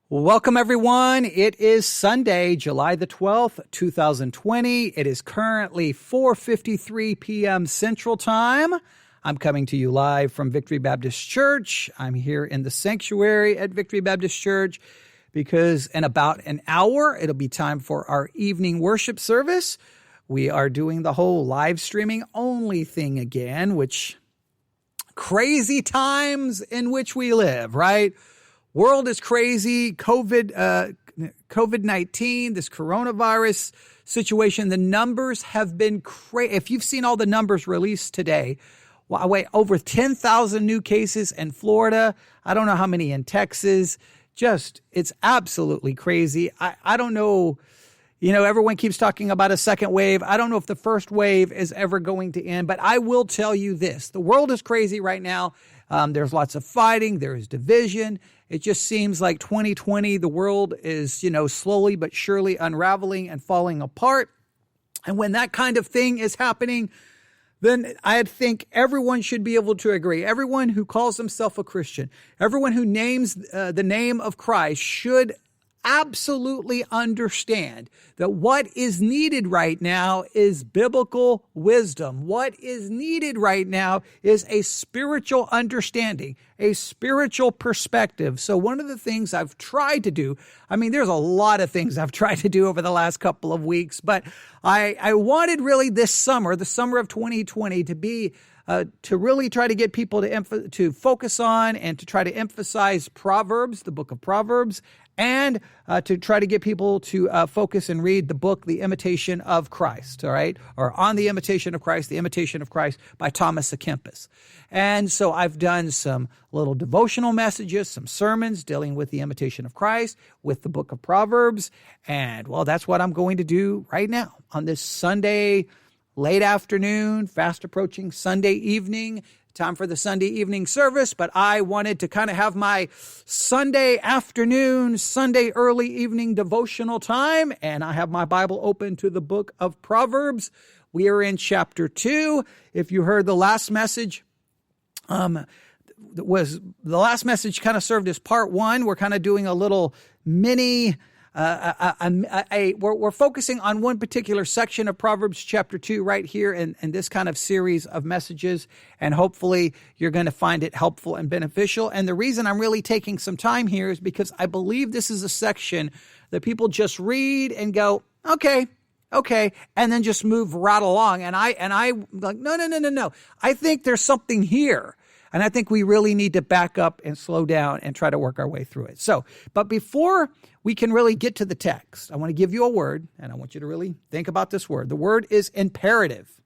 Welcome, everyone. It is Sunday, July the 12th, 2020. It is currently 4:53 p.m. Central Time. I'm coming to you live from Victory Baptist Church. I'm here in the sanctuary at Victory Baptist Church because in about an hour, it'll be time for our evening worship service. We are doing the whole live streaming only thing again, which crazy times in which we live, right? World is crazy. COVID-19, this coronavirus situation, the numbers have been crazy. If you've seen all the numbers released today, over 10,000 new cases in Florida. I don't know how many in Texas. It's absolutely crazy. I don't know. Everyone keeps talking about a second wave. I don't know if the first wave is ever going to end, but I will tell you this. The world is crazy right now. There's lots of fighting. There is division. It just seems like 2020, the world is, slowly but surely unraveling and falling apart. And when that kind of thing is happening, then I think everyone should be able to agree. Everyone who calls himself a Christian, everyone who names the name of Christ should absolutely understand that what is needed right now is biblical wisdom. What is needed right now is a spiritual understanding, a spiritual perspective. So one of the things I've tried to do, there's a lot of things I've tried to do over the last couple of weeks, but I wanted really this summer, the summer of 2020, to be to really try to get people to focus on and to try to emphasize Proverbs, the book of Proverbs, and to try to get people to focus and read the book, The Imitation of Christ, all right? Or On the Imitation of Christ, The Imitation of Christ by Thomas à Kempis. And so I've done some little devotional messages, some sermons dealing with the imitation of Christ, with the book of Proverbs. And, well, that's what I'm going to do right now on this Sunday late afternoon, fast approaching Sunday evening. Time for the Sunday evening service, but I wanted to kind of have my Sunday afternoon, Sunday early evening devotional time, and I have my Bible open to the book of Proverbs. We are in chapter 2. If you heard the last message, kind of served as part 1. We're kind of doing a little mini we're focusing on one particular section of Proverbs chapter 2 right here in this kind of series of messages, and hopefully you're going to find it helpful and beneficial. And the reason I'm really taking some time here is because I believe this is a section that people just read and go, okay, and then just move right along. And I like, no. I think there's something here. And I think we really need to back up and slow down and try to work our way through it. But before we can really get to the text, I want to give you a word, and I want you to really think about this word. The word is imperative.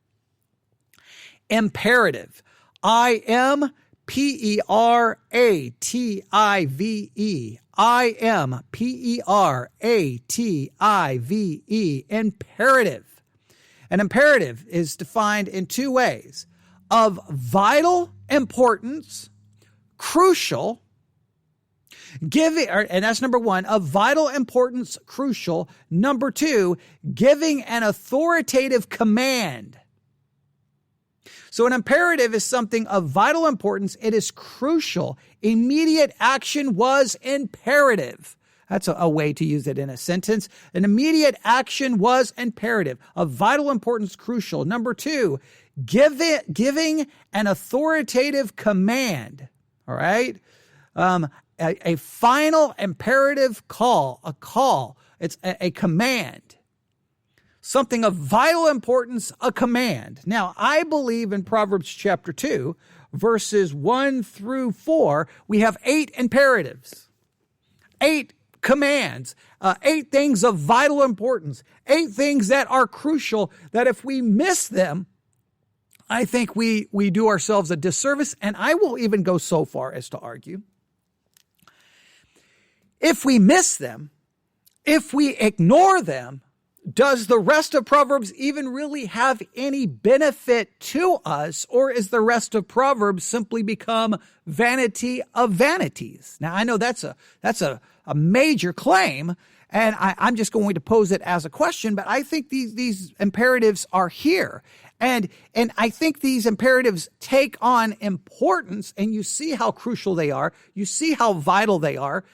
Imperative. I-M-P-E-R-A-T-I-V-E. I-M-P-E-R-A-T-I-V-E. Imperative. An imperative is defined in two ways: of vital importance, crucial, and that's number one, of vital importance, crucial. Number two, giving an authoritative command. So an imperative is something of vital importance. It is crucial. Immediate action was imperative. That's a way to use it in a sentence. An immediate action was imperative, of vital importance, crucial. Number two, giving an authoritative command. All right. A final imperative call, a call. It's a command. Something of vital importance, a command. Now, I believe in Proverbs chapter 2, verses 1 through 4, we have 8 imperatives, 8 commands, 8 things of vital importance, 8 things that are crucial, that if we miss them, I think we do ourselves a disservice. And I will even go so far as to argue, if we miss them, if we ignore them, does the rest of Proverbs even really have any benefit to us, or is the rest of Proverbs simply become vanity of vanities? Now, I know that's a major claim, and I'm just going to pose it as a question, but I think these imperatives are here. And I think these imperatives take on importance, and you see how crucial they are. You see how vital they are.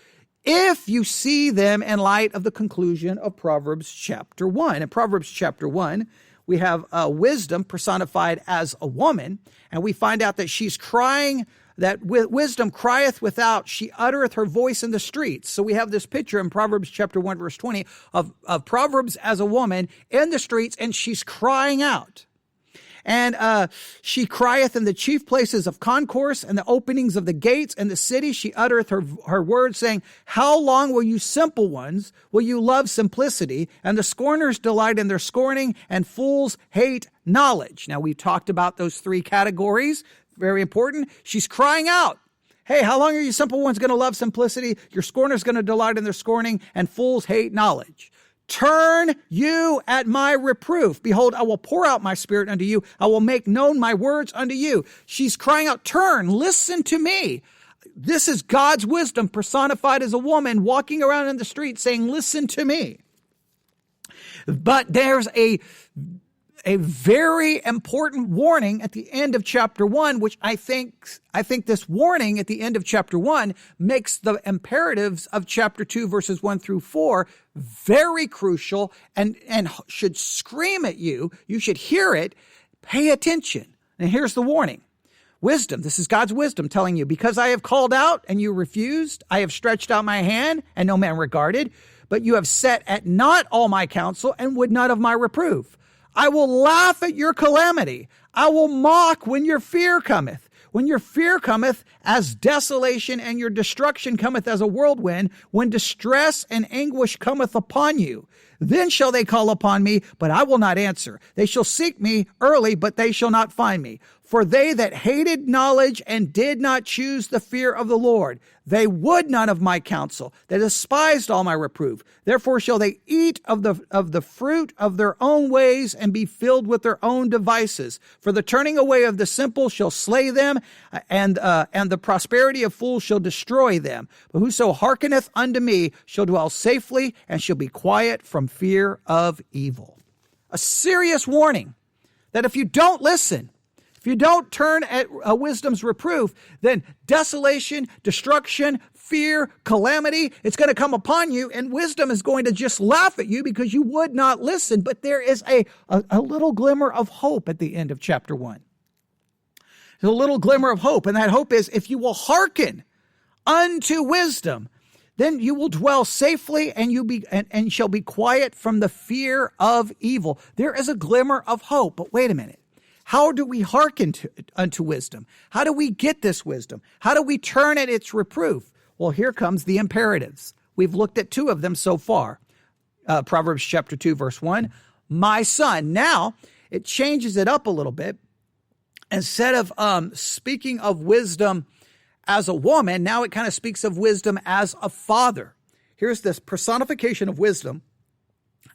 if you see them in light of the conclusion of Proverbs chapter 1. In Proverbs chapter 1, we have wisdom personified as a woman, and we find out that she's crying, that wisdom crieth without, she uttereth her voice in the streets. So we have this picture in Proverbs chapter 1, verse 20 of Proverbs as a woman in the streets, and she's crying out. And she crieth in the chief places of concourse and the openings of the gates and the city. She uttereth her words, saying, how long will you simple ones, will you love simplicity? And the scorners delight in their scorning, and fools hate knowledge. Now, we've talked about those three categories. Very important. She's crying out. Hey, how long are you simple ones going to love simplicity? Your scorners going to delight in their scorning, and fools hate knowledge. Turn you at my reproof. Behold, I will pour out my spirit unto you. I will make known my words unto you. She's crying out, turn, listen to me. This is God's wisdom personified as a woman walking around in the street saying, listen to me. But there's a very important warning at the end of chapter 1, which I think this warning at the end of chapter 1 makes the imperatives of chapter 2, verses 1 through 4 very crucial and should scream at you. You should hear it. Pay attention. And here's the warning. Wisdom. This is God's wisdom telling you, because I have called out and you refused, I have stretched out my hand and no man regarded, but you have set at naught all my counsel and would not of my reproof. I will laugh at your calamity. I will mock when your fear cometh. When your fear cometh as desolation and your destruction cometh as a whirlwind, when distress and anguish cometh upon you, then shall they call upon me, but I will not answer. They shall seek me early, but they shall not find me. For they that hated knowledge and did not choose the fear of the Lord, they would none of my counsel. They despised all my reproof. Therefore shall they eat of the fruit of their own ways and be filled with their own devices. For the turning away of the simple shall slay them, and the prosperity of fools shall destroy them. But whoso hearkeneth unto me shall dwell safely and shall be quiet from fear of evil. A serious warning that if you don't listen, if you don't turn at wisdom's reproof, then desolation, destruction, fear, calamity, it's going to come upon you, and wisdom is going to just laugh at you because you would not listen. But there is a little glimmer of hope at the end of chapter 1. There's a little glimmer of hope, and that hope is if you will hearken unto wisdom, then you will dwell safely and shall be quiet from the fear of evil. There is a glimmer of hope, but wait a minute. How do we hearken unto wisdom? How do we get this wisdom? How do we turn at its reproof? Well, here comes the imperatives. We've looked at two of them so far. Proverbs chapter 2, verse 1, my son. Now, it changes it up a little bit. Instead of speaking of wisdom as a woman, now it kind of speaks of wisdom as a father. Here's this personification of wisdom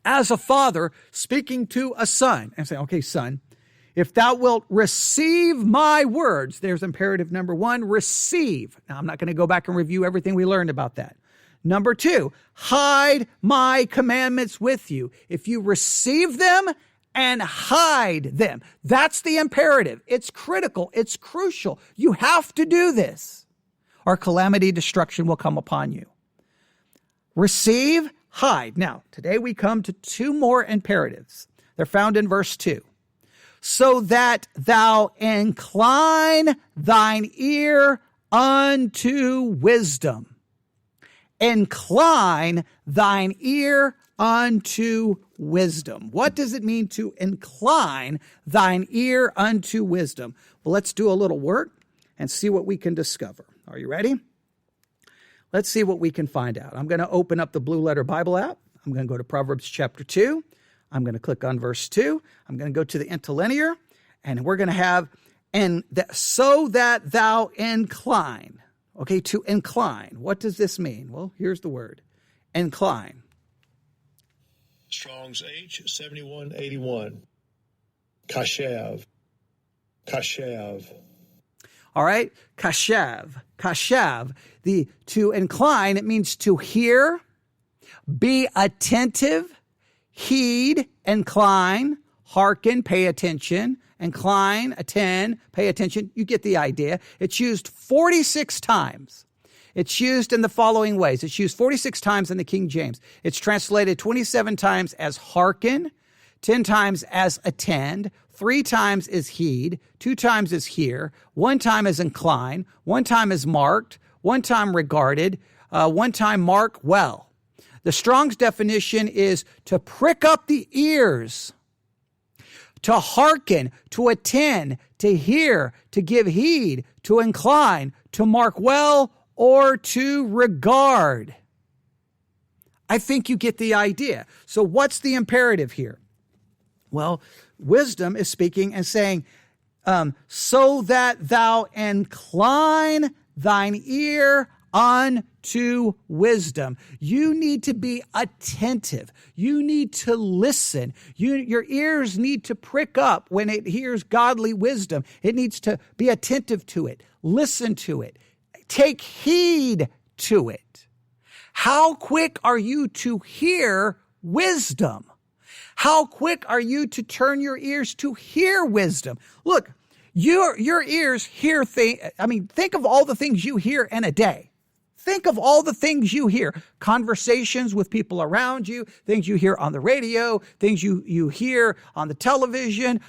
as a father speaking to a son and saying, okay, son, if thou wilt receive my words, there's imperative number 1, receive. Now, I'm not going to go back and review everything we learned about that. Number 2, hide my commandments with you. If you receive them and hide them, that's the imperative. It's critical. It's crucial. You have to do this, or calamity, destruction will come upon you. Receive, hide. Now, today we come to two more imperatives. They're found in verse 2. So that thou incline thine ear unto wisdom. Incline thine ear unto wisdom. What does it mean to incline thine ear unto wisdom? Well, let's do a little work and see what we can discover. Are you ready? Let's see what we can find out. I'm going to open up the Blue Letter Bible app. I'm going to go to Proverbs chapter 2. I'm going to click on verse 2. I'm going to go to the interlinear, and we're going to have, so that thou incline. Okay, to incline. What does this mean? Well, here's the word. Incline. Strong's H7181. Kashav. Kashav. All right, kashav. Kashav. To incline, it means to hear, be attentive, heed, incline, hearken, pay attention, incline, attend, pay attention. You get the idea. It's used 46 times. It's used in the following ways. It's used 46 times in the King James. It's translated 27 times as hearken, 10 times as attend, 3 times is heed, 2 times is hear, 1 time is incline, 1 time is marked, 1 time regarded, 1 time mark well. The Strong's definition is to prick up the ears, to hearken, to attend, to hear, to give heed, to incline, to mark well, or to regard. I think you get the idea. So what's the imperative here? Well, wisdom is speaking and saying, so that thou incline thine ear unto wisdom. You need to be attentive. You need to listen. Your ears need to prick up when it hears godly wisdom. It needs to be attentive to it. Listen to it. Take heed to it. How quick are you to hear wisdom? How quick are you to turn your ears to hear wisdom? Look, your ears hear things. I mean, think of all the things you hear in a day. Think of all the things you hear, conversations with people around you, things you hear on the radio, things you hear on the television,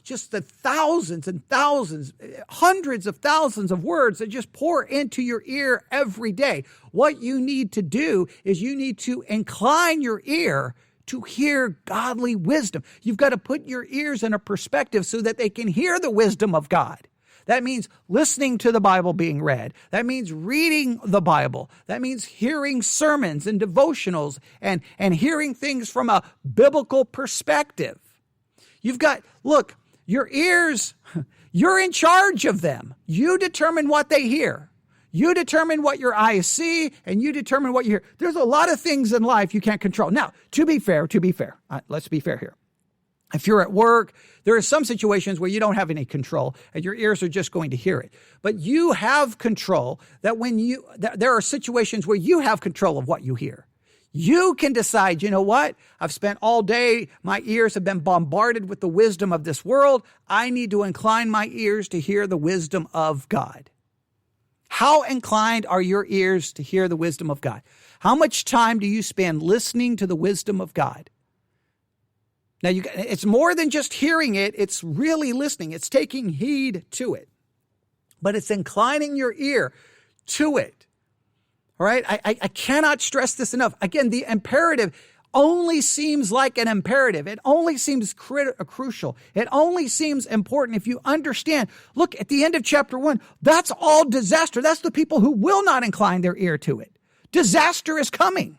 just the thousands and thousands, hundreds of thousands of words that just pour into your ear every day. What you need to do is you need to incline your ear to hear godly wisdom. You've got to put your ears in a perspective so that they can hear the wisdom of God. That means listening to the Bible being read. That means reading the Bible. That means hearing sermons and devotionals and hearing things from a biblical perspective. Look, your ears, you're in charge of them. You determine what they hear. You determine what your eyes see, and you determine what you hear. There's a lot of things in life you can't control. Now, to be fair, let's be fair here. If you're at work, there are some situations where you don't have any control and your ears are just going to hear it. But you have control there are situations where you have control of what you hear. You can decide, you know what? I've spent all day, my ears have been bombarded with the wisdom of this world. I need to incline my ears to hear the wisdom of God. How inclined are your ears to hear the wisdom of God? How much time do you spend listening to the wisdom of God? Now, it's more than just hearing it. It's really listening. It's taking heed to it. But it's inclining your ear to it. All right? I cannot stress this enough. Again, the imperative only seems like an imperative. It only seems crucial. It only seems important if you understand. Look, at the end of chapter 1, that's all disaster. That's the people who will not incline their ear to it. Disaster is coming.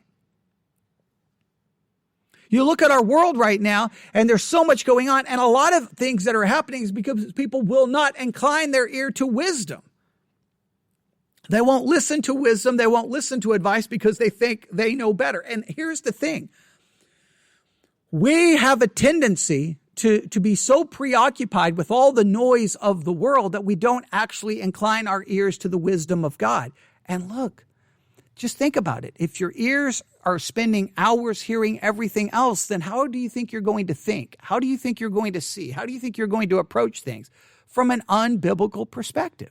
You look at our world right now, and there's so much going on, and a lot of things that are happening is because people will not incline their ear to wisdom. They won't listen to wisdom. They won't listen to advice because they think they know better. And here's the thing. We have a tendency to be so preoccupied with all the noise of the world that we don't actually incline our ears to the wisdom of God. And look, just think about it. If your ears are spending hours hearing everything else, then how do you think you're going to think? How do you think you're going to see? How do you think you're going to approach things from an unbiblical perspective?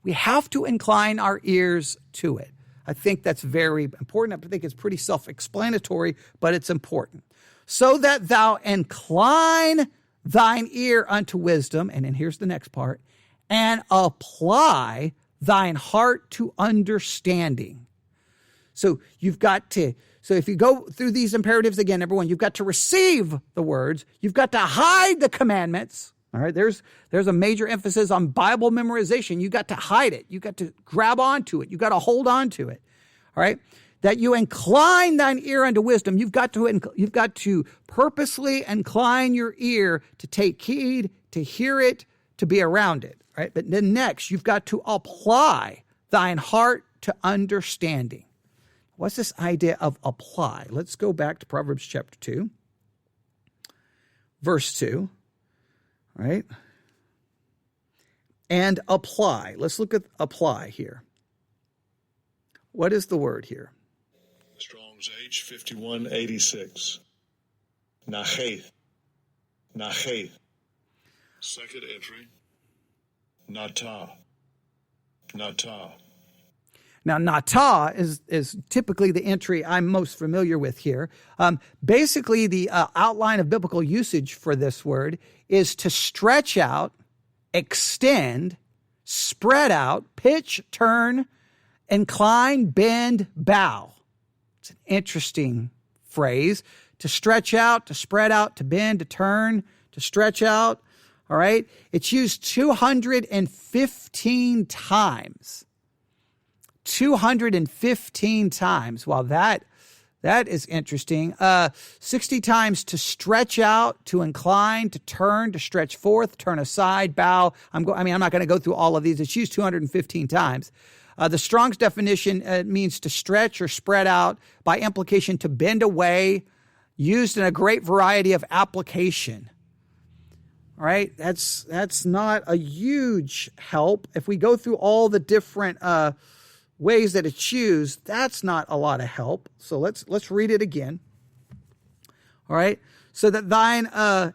We have to incline our ears to it. I think that's very important. I think it's pretty self-explanatory, but it's important. So that thou incline thine ear unto wisdom, and then here's the next part, and apply thine heart to understanding. So if you go through these imperatives again, everyone, you've got to receive the words. You've got to hide the commandments. All right, there's a major emphasis on Bible memorization. You got to hide it. You got to grab onto it. You got to hold on to it. All right, that you incline thine ear unto wisdom. You've got to purposely incline your ear to take heed, to hear it, to be around it. Right, but then next you've got to apply thine heart to understanding. What's this idea of apply? Let's go back to Proverbs chapter 2, verse 2, right? And apply. Let's look at apply here. What is the word here? Strong's H5186. Nacheth. Nacheth. Second entry. Natah. Natah. Now, nata is typically the entry I'm most familiar with here. Basically, the outline of biblical usage for this word is to stretch out, extend, spread out, pitch, turn, incline, bend, bow. It's an interesting phrase. To stretch out, to spread out, to bend, to turn, to stretch out. All right? It's used 215 times. 215 times. Well, that is interesting. 60 times to stretch out, to incline, to turn, to stretch forth, turn aside, bow. I'm not going to go through all of these. It's used 215 times. The Strong's definition means to stretch or spread out, by implication to bend away, used in a great variety of application. All right, that's not a huge help. If we go through all the different ways that it's used, that's not a lot of help. So let's read it again. All right. So that thine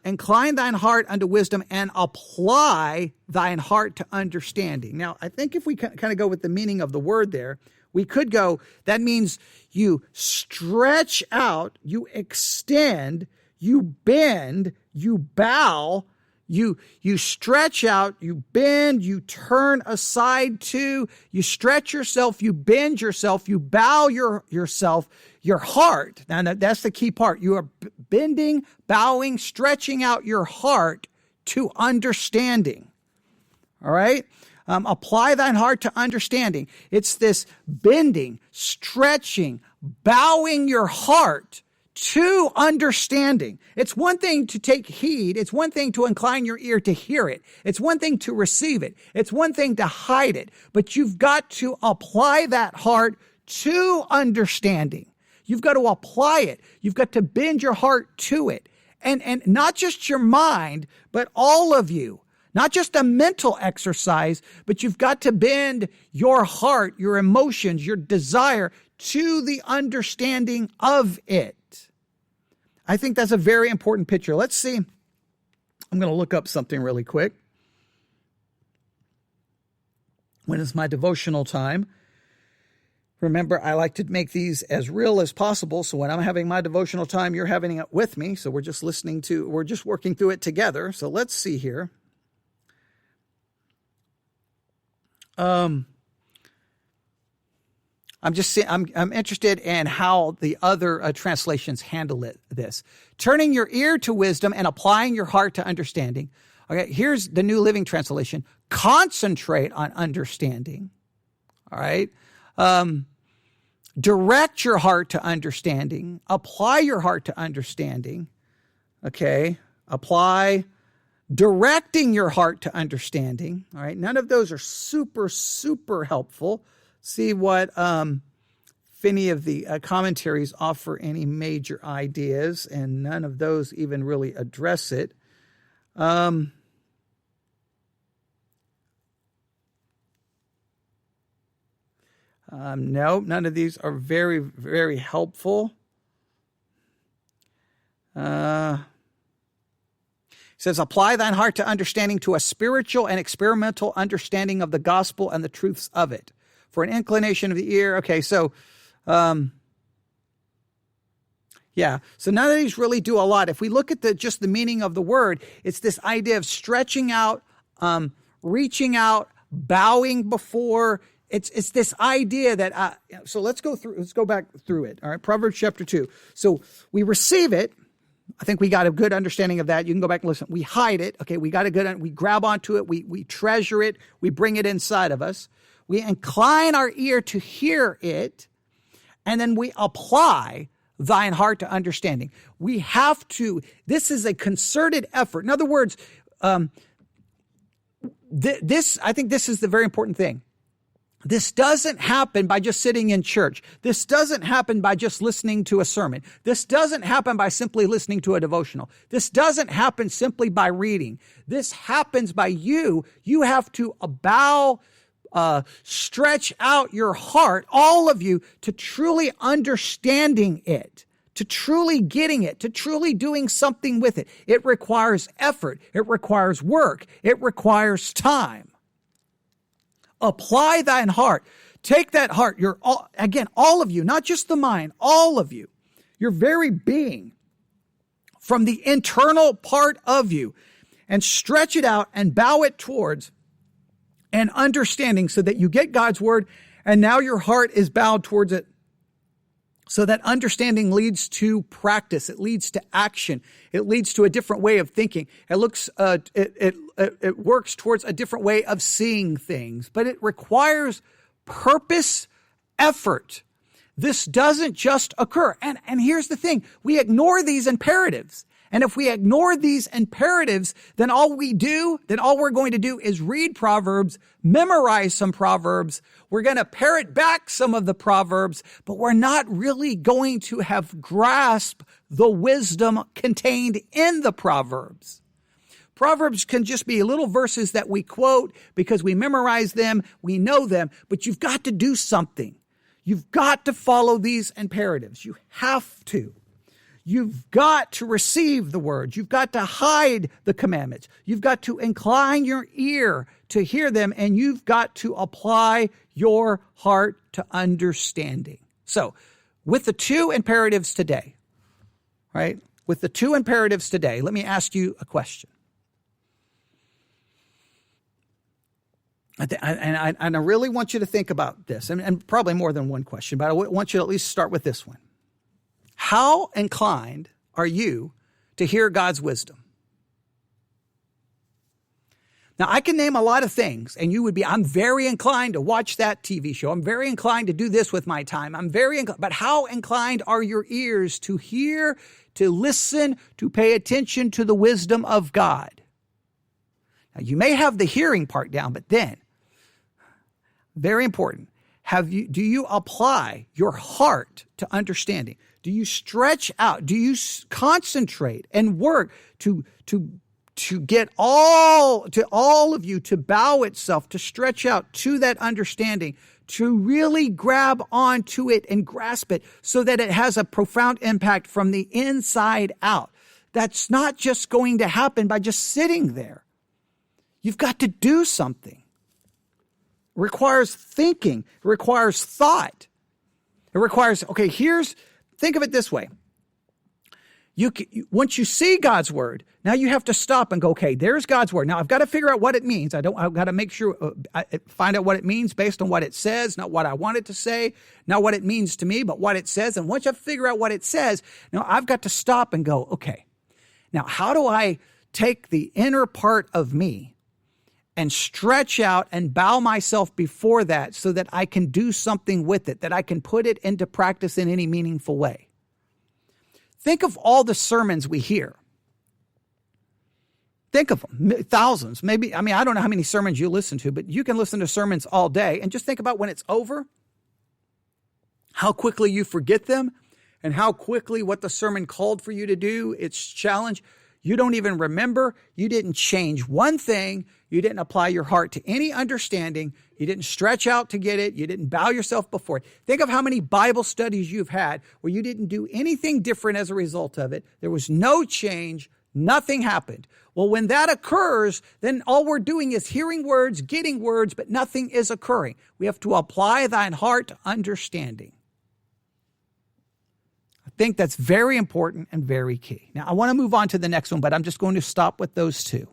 incline thine heart unto wisdom and apply thine heart to understanding. Now, I think if we kind of go with the meaning of the word there, we could go, that means you stretch out, you extend, you bend, you bow, you stretch out, you bend, you turn aside to, you stretch yourself, you bend yourself, you bow yourself, your heart. Now that's the key part. You are bending, bowing, stretching out your heart to understanding. All right? Apply thine heart to understanding. It's this bending, stretching, bowing your heart to understanding. It's one thing to take heed. It's one thing to incline your ear to hear it. It's one thing to receive it. It's one thing to hide it. But you've got to apply that heart to understanding. You've got to apply it. You've got to bend your heart to it. And not just your mind, but all of you. Not just a mental exercise, but you've got to bend your heart, your emotions, your desire to the understanding of it. I think that's a very important picture. Let's see. I'm going to look up something really quick. When is my devotional time? Remember, I like to make these as real as possible. So when I'm having my devotional time, you're having it with me. So we're just working through it together. So let's see here. I'm interested in how the other translations handle this. Turning your ear to wisdom and applying your heart to understanding. Okay, here's the New Living Translation. Concentrate on understanding. All right. Direct your heart to understanding. Apply your heart to understanding. Okay. Apply. Directing your heart to understanding. All right. None of those are super, super helpful. See what if any of the commentaries offer any major ideas, and none of those even really address it. No, none of these are very, very helpful. It says, apply thine heart to understanding, to a spiritual and experimental understanding of the gospel and the truths of it. For an inclination of the ear. Okay, so, yeah. So none of these really do a lot. If we look at just the meaning of the word, it's this idea of stretching out, reaching out, bowing before. It's this idea that, so let's go back through it. All right, Proverbs chapter 2. So we receive it. I think we got a good understanding of that. You can go back and listen. We hide it. Okay, we grab onto it. We treasure it. We bring it inside of us. We incline our ear to hear it, and then we apply thine heart to understanding. We have to, this is a concerted effort. In other words, I think this is the very important thing. This doesn't happen by just sitting in church. This doesn't happen by just listening to a sermon. This doesn't happen by simply listening to a devotional. This doesn't happen simply by reading. This happens by you. You have to stretch out your heart, all of you, to truly understanding it, to truly getting it, to truly doing something with it. It requires effort. It requires work. It requires time. Apply thine heart Take that heart, all of you, not just the mind, all of you, your very being, from the internal part of you, and stretch it out and bow it towards an understanding so that you get God's word, and now your heart is bowed towards it. So that understanding leads to practice. It leads to action. It leads to a different way of thinking. It works towards a different way of seeing things, but it requires purpose, effort. This doesn't just occur. And here's the thing. We ignore these imperatives. And if we ignore these imperatives, then all we're going to do is read Proverbs, memorize some Proverbs. We're going to parrot back some of the Proverbs, but we're not really going to have grasped the wisdom contained in the Proverbs. Proverbs can just be little verses that we quote because we memorize them, we know them, but you've got to do something. You've got to follow these imperatives. You have to. You've got to receive the word. You've got to hide the commandments. You've got to incline your ear to hear them, and you've got to apply your heart to understanding. So, with the two imperatives today, right? With the two imperatives today, let me ask you a question. And I really want you to think about this, and probably more than one question, but I want you to at least start with this one. How inclined are you to hear God's wisdom? Now, I can name a lot of things, and you would be, I'm very inclined to watch that TV show. I'm very inclined to do this with my time. But how inclined are your ears to hear, to listen, to pay attention to the wisdom of God? Now, you may have the hearing part down, but then, very important, do you apply your heart to understanding? Do you stretch out? Do you concentrate and work to get all of you to bow itself, to stretch out to that understanding, to really grab onto it and grasp it so that it has a profound impact from the inside out? That's not just going to happen by just sitting there. You've got to do something. It requires thinking. It requires thought. It requires, think of it this way. Once you see God's word, now you have to stop and go, okay, there's God's word. Now I've got to figure out what it means. I've got to make sure, find out what it means based on what it says, not what I want it to say, not what it means to me, but what it says. And once I figure out what it says, now I've got to stop and go, okay, now how do I take the inner part of me and stretch out and bow myself before that so that I can do something with it, that I can put it into practice in any meaningful way? Think of all the sermons we hear. Think of them, thousands, maybe. I don't know how many sermons you listen to, but you can listen to sermons all day and just think about when it's over, how quickly you forget them and how quickly what the sermon called for you to do, its challenge, you don't even remember. You didn't change one thing. You didn't apply your heart to any understanding. You didn't stretch out to get it. You didn't bow yourself before it. Think of how many Bible studies you've had where you didn't do anything different as a result of it. There was no change. Nothing happened. Well, when that occurs, then all we're doing is hearing words, getting words, but nothing is occurring. We have to apply thine heart to understanding. I think that's very important and very key. Now, I want to move on to the next one, but I'm just going to stop with those two.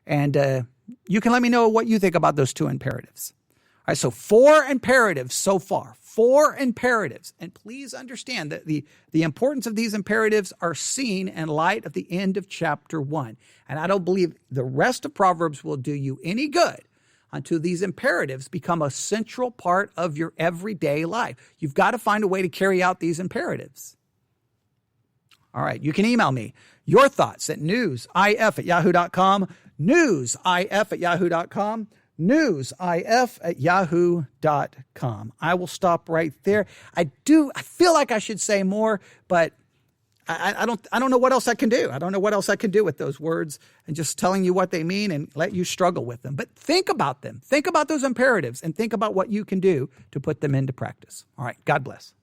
And you can let me know what you think about those two imperatives. All right, so 4 imperatives so far. 4 imperatives. And please understand that the importance of these imperatives are seen in light of the end of chapter 1. And I don't believe the rest of Proverbs will do you any good until these imperatives become a central part of your everyday life. You've got to find a way to carry out these imperatives. All right, you can email me your thoughts at newsif@yahoo.com, newsif@yahoo.com, newsif@yahoo.com. I will stop right there. I feel like I should say more, but I don't know what else I can do. I don't know what else I can do with those words and just telling you what they mean and let you struggle with them. But think about them. Think about those imperatives and think about what you can do to put them into practice. All right, God bless.